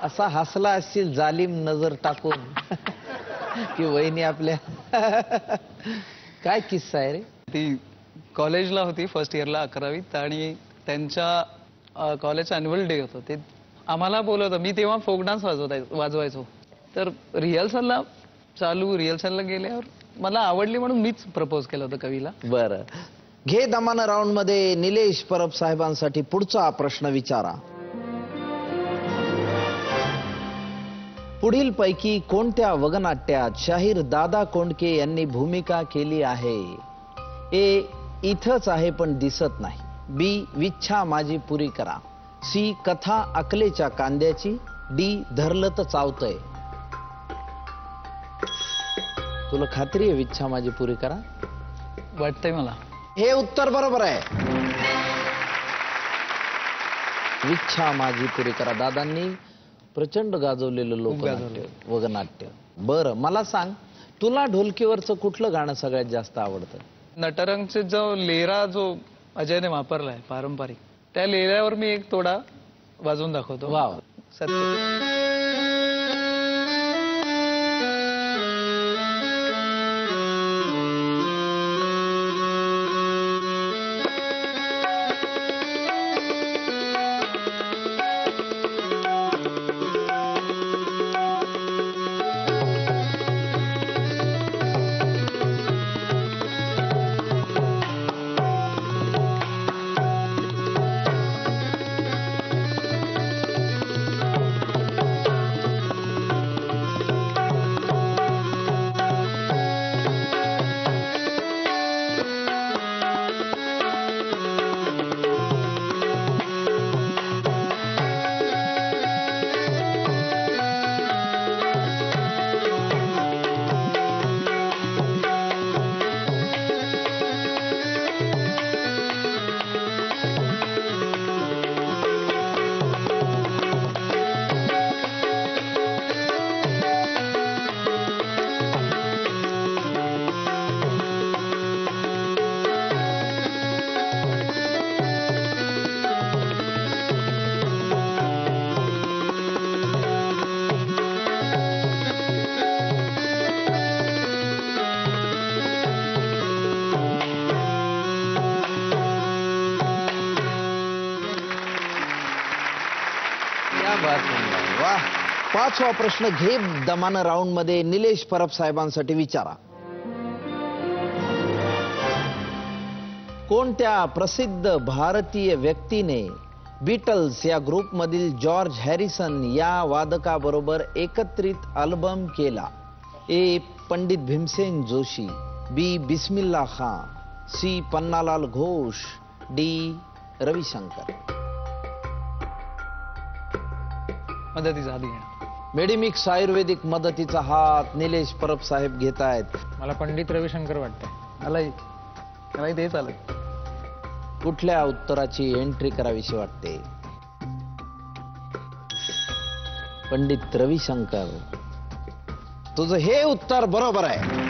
असा हसला असशील जालिम नजर टाकून की वहिनी आपल्या. काय किस्सा आहे रे? ती कॉलेजला होती, फर्स्ट इयरला 11वीत, आणि त्यांच्या कॉलेजचं अॅन्युअल डे होतं. ते आम्हाला बोलवतं. मी तेव्हा फोक डान्स वाजवायचो. तर रिहर्सलला गेल्यावर मला आवडली म्हणून मीच प्रपोज केलं होतं कवीला. बरं, घे दमानं राऊंड मध्ये निलेश परब साहेबांसाठी पुढचा प्रश्न विचारा. पुढील पैकी कोणत्या वगनाट्यात शाहीर दादा कोंडके यांनी भूमिका केली आहे? ए इथंच आहे पण दिसत नाही, बी विच्छा माझी पुरी करा, सी कथा अकलेच्या कांद्याची, डी धरलं तर चावतंय. तुला खात्री आहे विच्छा माझी पुरी करा? वाटतंय मला. हे उत्तर बरोबर आहे. विच्छा माझी पुरी करा दादांनी प्रचंड गाजवलेलं लोकनाट्य, वगनाट्य. बरं, मला सांग, तुला ढोलकीवरचं कुठलं गाणं सगळ्यात जास्त आवडतं? नटरंगचे जो लेरा जो अजयने वापरलाय पारंपरिक, त्या लेऱ्यावर मी एक तोडा वाजवून दाखवतो. वाव. सत्य. वाह. पाचवा प्रश्न घे दमानं राऊंड मध्ये निलेश परब साहेबांसाठी विचारा. कोणत्या प्रसिद्ध भारतीय व्यक्तीने बीटल्स या ग्रुप मधील जॉर्ज हॅरिसन या वादकाबरोबर एकत्रित अल्बम केला? ए पंडित भीमसेन जोशी, बी बिस्मिल्ला खान, सी पन्नालाल घोष, डी रविशंकर. मदतीचा हात घेणं. मेडिमिक्स आयुर्वेदिक मदतीचा हात निलेश परब साहेब घेत आहेत. मला पंडित रविशंकर वाटतंय. मलाही तेच आलं. कुठल्या उत्तराची एंट्री करावीशी वाटते? पंडित रविशंकर. तुझं हे उत्तर बरोबर आहे.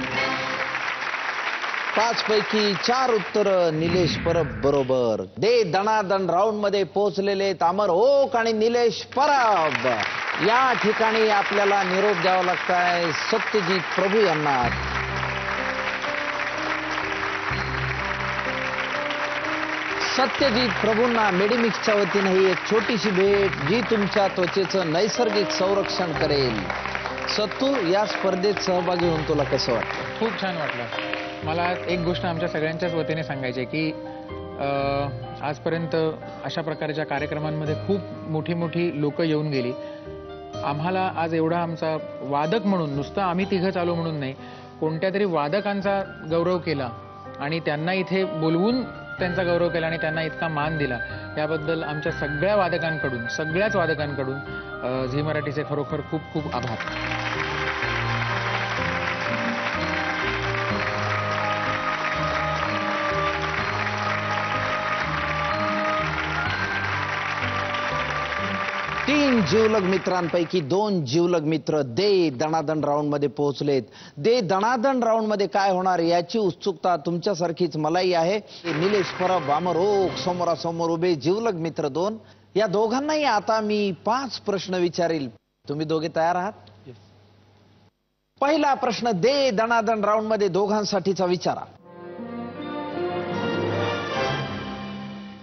5 पैकी 4 उत्तर निलेश परब बरोबर. दे दणादण राऊंड मध्ये पोहोचलेले अमर ओक आणि निलेश परब. या ठिकाणी आपल्याला निरोप द्यावा लागताय सत्यजित प्रभू यांना. सत्यजित प्रभूंना मेडिमिक्सच्या वतीनं ही एक छोटीशी भेट जी तुमच्या त्वचेचं नैसर्गिक संरक्षण करेल. सत्तू, या स्पर्धेत सहभागी होऊन तुला कसं वाटतं? खूप छान वाटलं. मला एक गोष्ट आमच्या सगळ्यांच्याच वतीने सांगायची आहे की आजपर्यंत अशा प्रकारच्या कार्यक्रमांमध्ये खूप मोठी मोठी लोक येऊन गेली. आम्हाला आज एवढा आमचा वादक म्हणून, नुसतं आम्ही तिघं चालू म्हणून नाही, कोणत्या तरी वादकांचा गौरव केला आणि त्यांना इथे बोलवून त्यांचा गौरव केला आणि त्यांना इतका मान दिला, याबद्दल आमच्या सगळ्याच वादकांकडून झी मराठीचे खरोखर खूप खूप आभार. तीन जिवलग मित्रांपैकी 2 जिवलग मित्र दे दणादण राऊंड मध्ये पोहोचलेत. दे दणादण राऊंड मध्ये काय होणार याची उत्सुकता तुमच्यासारखीच मलाही आहे. निलेश परब, अमर ओक समोरासमोर उभे जिवलग मित्र 2. या दोघांनाही आता मी 5 प्रश्न विचारील. तुम्ही दोघे तयार आहात? पहिला प्रश्न दे दणादण राऊंड मध्ये दोघांसाठीचा विचारा.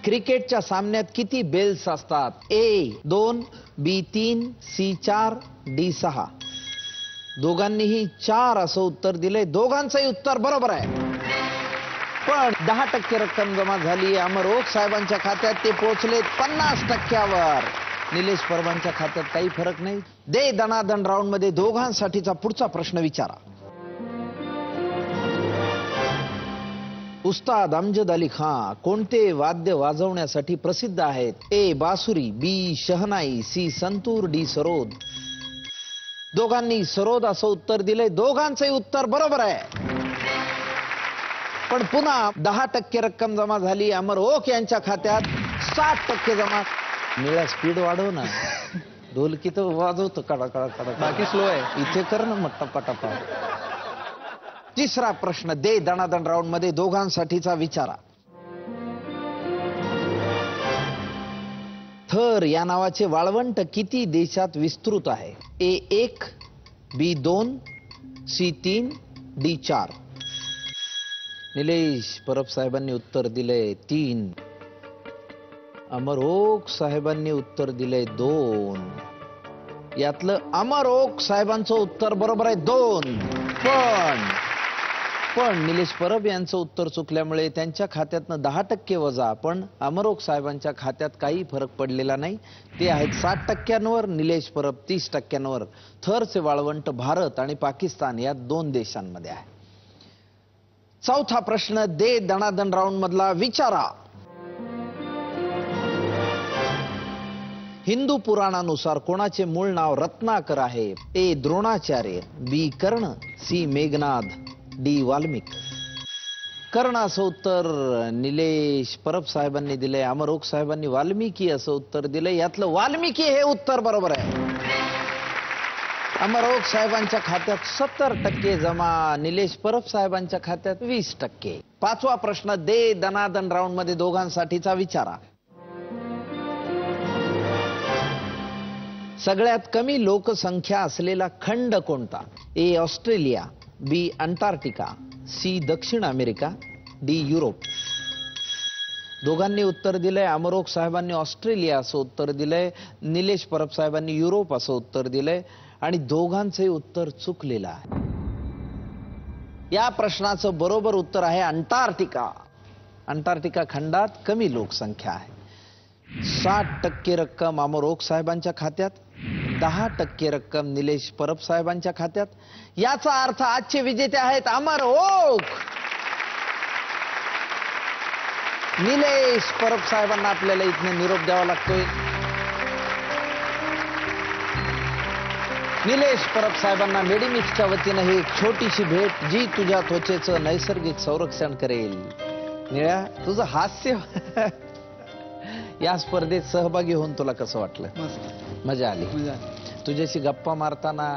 क्रिकेटच्या सामन्यात किती बेल्स असतात? ए 2, बी 3, सी 4, डी 6. दोघांनीही 4 असं उत्तर दिले. दोघांचंही उत्तर बरोबर आहे, पण 10% रक्कम जमा झाली. अमर ओक साहेबांच्या खात्यात ते पोहोचलेत 50%वर. निलेश परबांच्या खात्यात काही फरक नाही. दे दणादण राऊंड मध्ये दोघांसाठीचा पुढचा प्रश्न विचारा. उस्ताद अमजद अली खान कोणते वाद्य वाजवण्यासाठी प्रसिद्ध आहेत? ए बासुरी, बी शहनाई, सी संतूर, डी सरोद. दोघांनी सरोद असं उत्तर दिले. दोघांचंही उत्तर बरोबर आहे, पण पुन्हा 10% रक्कम जमा झाली. अमर ओक यांच्या खात्यात 60% जमा. निळा स्पीड वाढव ना, ढोलकी तर वाजवतो कडा कडा कडा, बाकी स्लो आहे. इथे कर ना मग टपा. तिसरा प्रश्न दे दणादण राऊंड मध्ये दोघांसाठीचा विचारा. थर या नावाचे वाळवंट किती देशात विस्तृत आहे? ए 1, बी 2, सी 3, डी 4. निलेश परब साहेबांनी उत्तर दिले 3. अमर ओक साहेबांनी उत्तर दिले 2. यातलं अमर ओक साहेबांचं उत्तर बरोबर आहे 2. पण निलेश परब यांचं उत्तर चुकल्यामुळे त्यांच्या खात्यातनं 10% वजा. पण अमर ओक साहेबांच्या खात्यात काही फरक पडलेला नाही. ते आहेत 60%वर, निलेश परब 30%वर. थरचे वाळवंट भारत आणि पाकिस्तान या 2 देशांमध्ये आहे. चौथा प्रश्न दे दणादण राऊंड मधला विचारा. हिंदू पुराणानुसार कोणाचे मूळ नाव रत्नाकर आहे? ए द्रोणाचार्य, बी कर्ण, सी मेघनाद, डी वाल्मिक. कर्ण असं उत्तर निलेश परब साहेबांनी दिले. अमर ओक साहेबांनी वाल्मिकी असं उत्तर दिले. यातलं वाल्मिकी हे उत्तर बरोबर आहे. अमर ओक साहेबांच्या खात्यात 70% जमा. निलेश परब साहेबांच्या खात्यात 20%. पाचवा प्रश्न दे दणादण राऊंड मध्ये दोघांसाठीचा विचारा. सगळ्यात कमी लोकसंख्या असलेला खंड कोणता? A Australia, B Antarctica, C दक्षिण अमेरिका, डी युरोप. दोघांनी उत्तर दिलंय. अमर ओक साहेबांनी ऑस्ट्रेलिया असं उत्तर दिलंय. निलेश परब साहेबांनी युरोप असं उत्तर दिलंय आणि दोघांचे उत्तर चुकलेलं आहे. या प्रश्नाचं बरोबर उत्तर आहे अंटार्क्टिका. अंटार्क्टिका खंडात कमी लोकसंख्या आहे. 60% रक्कम अमर ओक साहेबांच्या खात्यात, 10% रक्कम निलेश परब साहेबांच्या खात्यात. याचा अर्थ आजचे विजेते आहेत अमर ओक. निलेश परब साहेबांना आपल्याला इथनं निरोप द्यावा लागतोय. निलेश परब साहेबांना मेडिमिक्सच्या वतीनं ही एक छोटीशी भेट जी तुझ्या त्वचेचं नैसर्गिक संरक्षण करेल. निळ्या, तुझं हास्य या स्पर्धेत सहभागी होऊन तुला कसं वाटलं? मस्त, मजा आली. तुझ्याशी गप्पा मारताना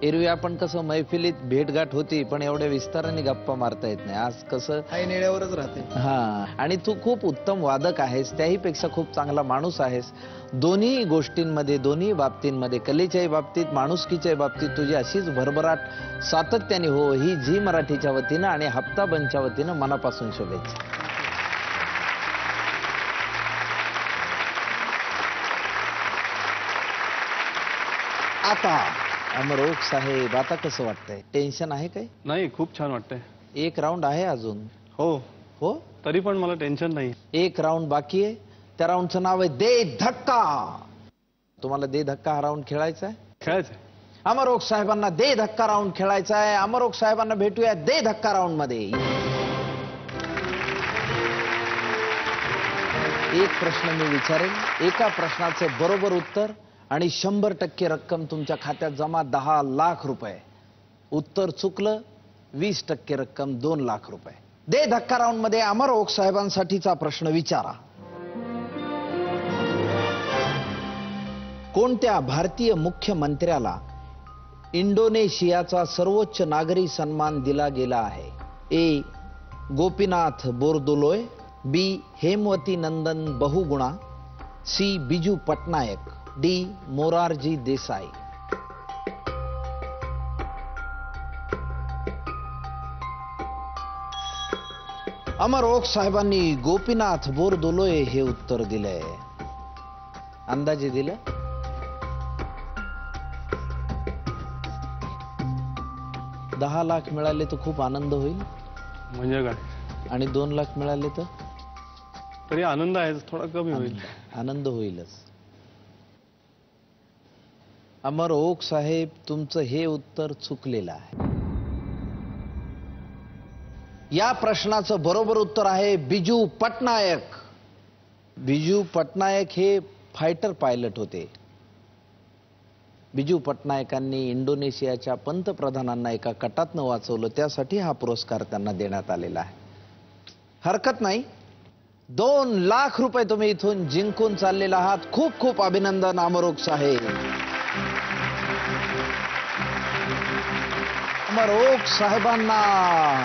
एरवी आपण कसं मैफिलीत भेटगाठ होती, पण एवढ्या विस्ताराने गप्पा मारता येत नाही. आज कसं आई नेण्यावरच राहते. हा, आणि तू खूप उत्तम वादक आहेस, त्याही पेक्षा खूप चांगला माणूस आहेस. दोन्ही गोष्टींमध्ये, दोन्ही बाबतींमध्ये, कलेच्याही बाबतीत, माणुसकीच्याही बाबतीत तुझी अशीच भरभराट सातत्याने हो, ही झी मराठीच्या वतीनं आणि हप्ता बंचच्या वतीनं मनापासून शुभेच्छा. आता अमर ओक साहेब, आता कसं वाटतंय? टेन्शन आहे काय? नाही, खूप छान वाटतंय. एक राऊंड आहे अजून. हो, हो, तरी पण मला टेन्शन नाही. एक राऊंड बाकी आहे. त्या राऊंडचं नाव आहे दे धक्का. तुम्हाला दे धक्का हा राऊंड खेळायचा आहे. खेळायचं. अमर ओक साहेबांना दे धक्का राऊंड खेळायचा आहे. अमर ओक साहेबांना भेटूया दे धक्का राऊंड मध्ये. एक प्रश्न मी विचारेन, एका प्रश्नाचं बरोबर उत्तर आणि 100% रक्कम तुमच्या खात्यात जमा, 10 लाख रुपये. उत्तर चुकलं 20% रक्कम, 2 लाख रुपये. दे धक्का राऊंड मध्ये अमर ओक साहेबांसाठीचा प्रश्न विचारा. कोणत्या भारतीय मुख्यमंत्र्याला इंडोनेशियाचा सर्वोच्च नागरी सन्मान दिला गेला आहे? ए. गोपीनाथ बोरदोलोय, बी. हेमवती नंदन बहुगुणा, सी. बिजू पटनायक, डी. मोरारजी देसाई. अमर ओक साहेबांनी गोपीनाथ बोरदोलोय हे उत्तर दिलंय. अंदाजे दिलं. $10 लाख मिळाले तर खूप आनंद होईल. म्हणजे काय? आणि 2 लाख मिळाले तर तरी आनंद आहे, थोडा कमी होईल. आनंद होईलच. अमर ओक साहेब, तुमचं हे उत्तर चुकलेलं आहे. या प्रश्नाचं बरोबर उत्तर आहे बिजू पटनायक. बिजू पटनायक हे फायटर पायलट होते. बिजू पटनायकांनी इंडोनेशियाच्या पंतप्रधानांना एका कटातनं वाचवलं, त्यासाठी हा पुरस्कार त्यांना देण्यात आलेला आहे. हरकत नाही, 2 लाख रुपये तुम्ही इथून जिंकून चाललेला आहात. खूप खूप अभिनंदन अमर ओक साहेब. अमर ओक साहेबांना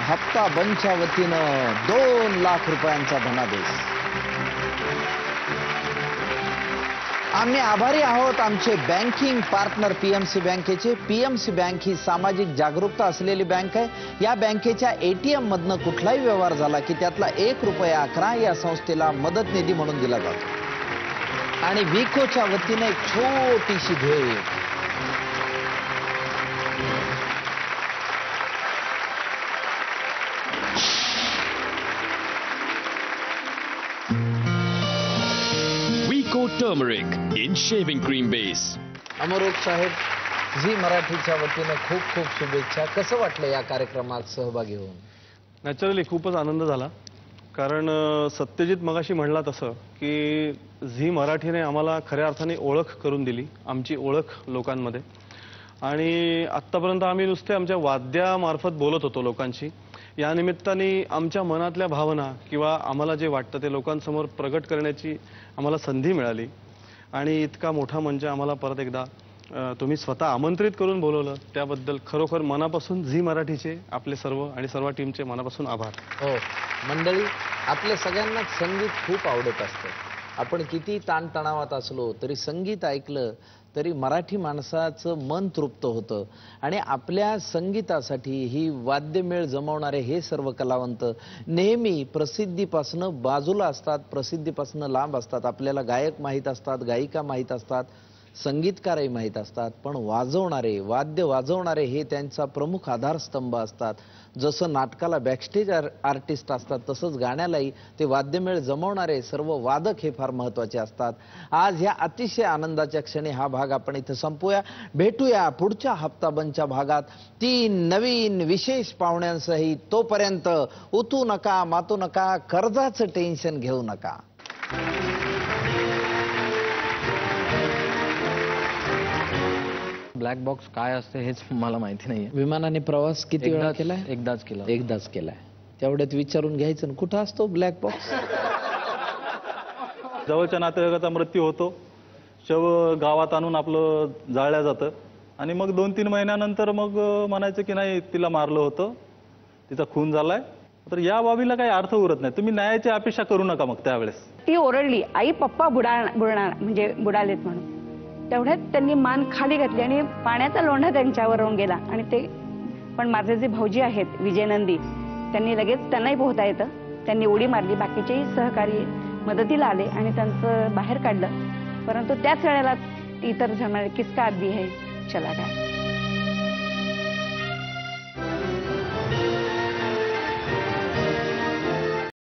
हप्ता बंचच्या वतीनं 2 लाख रुपयांचा धनादेश. आम्ही आभारी आहोत आमचे बँकिंग पार्टनर पीएमसी बँकेचे. पीएमसी बँक ही सामाजिक जागरूकता असलेली बँक आहे. या बँकेच्या एटीएम मधनं कुठलाही व्यवहार झाला की त्यातला ₹1 या संस्थेला मदत निधी म्हणून दिला जातो. आणि विकोच्या वतीने एक छोटीशी भेट. Turmeric in shaving cream base. Amar Oak साहेब, झी मराठीच्या वतीनं खूप खूप शुभेच्छा. कसं वाटलं या कार्यक्रमात सहभागी होऊन? नॅचरली खूपच आनंद झाला. कारण सत्यजित मगाशी म्हणला तसं की झी मराठीने आम्हाला खऱ्या अर्थाने ओळख करून दिली, आमची ओळख लोकांमध्ये. आणि आत्तापर्यंत आम्ही नुसते आमच्या वाद्यामार्फत बोलत होतो लोकांशी. या निमित्ताने आमच्या मनातल्या भावना किंवा आम्हाला जे वाटतं ते लोकांसमोर प्रगट करण्याची आम्हाला संधी मिळाली. आणि इतका मोठा मंच आम्हाला परत एकदा तुम्ही स्वतः आमंत्रित करून बोलवलं, त्याबद्दल खरोखर मनापासून झी मराठीचे, आपले सर्व आणि सर्व टीमचे मनापासून आभार. हो मंडळी, आपल्या सगळ्यांना संगीत खूप आवडत असतं. आपण किती ताणतणावात असलो तरी संगीत ऐकलं तरी मराठी माणसाचं मन तृप्त होतं. आणि आपल्या संगीतासाठी ही वाद्यमेळ जमवणारे हे सर्व कलावंत नेहमी प्रसिद्धीपासून बाजूला असतात, प्रसिद्धीपासून लांब असतात. आपल्याला गायक माहीत असतात, गायिका माहीत असतात, संगीतकारही माहीत असतात, पण वाजवणारे, वाद्य वाजवणारे हे त्यांचा प्रमुख आधारस्तंभ असतात. जसं नाटकाला बॅकस्टेज आर्टिस्ट असतात, तसंच गाण्यालाही ते वाद्यमेळ जमवणारे सर्व वादक हे फार महत्त्वाचे असतात. आज ह्या अतिशय आनंदाच्या क्षणी हा भाग आपण इथं संपूया. भेटूया पुढच्या हप्ताबंदच्या भागात 3 नवीन विशेष पाहुण्यांसहित. तोपर्यंत उतू नका, मातू नका, कर्जाचं टेन्शन घेऊ नका. ब्लॅक बॉक्स काय असते हेच मला माहिती नाहीये. विमानाने प्रवास किती वेळा केलाय? एकदाच केला. एकदाच केलाय. तेवढ्यात विचारून घ्यायचं ना, कुठं असतो ब्लॅक बॉक्स? जवळच्या नातेवाईकाचा मृत्यू होतो, शव गावात आणून आपलं जाळलं जातं आणि मग 2-3 महिन्यानंतर मग म्हणायचं की नाही तिला मारलं होतं, तिचा खून झालाय. तर या बाबीला काही अर्थ उरत नाही. तुम्ही न्यायाची अपेक्षा करू नका मग त्यावेळेस. ती ओरडली, आई पप्पा बुडाणार म्हणजे बुडालेत म्हणून. तेवढ्यात त्यांनी मान खाली घातली आणि पाण्याचा लोंढा त्यांच्यावर येऊन गेला. आणि ते पण माझे जे भाऊजी आहेत विजयनंदी, त्यांनी लगेच त्यांनाही पोहता येतं, त्यांनी उडी मारली. बाकीचेही सहकारी मदतीला आले आणि त्यांचं बाहेर काढलं. परंतु त्याच वेळेला इतर जण म्हणाले किसका आदमी है चला गया.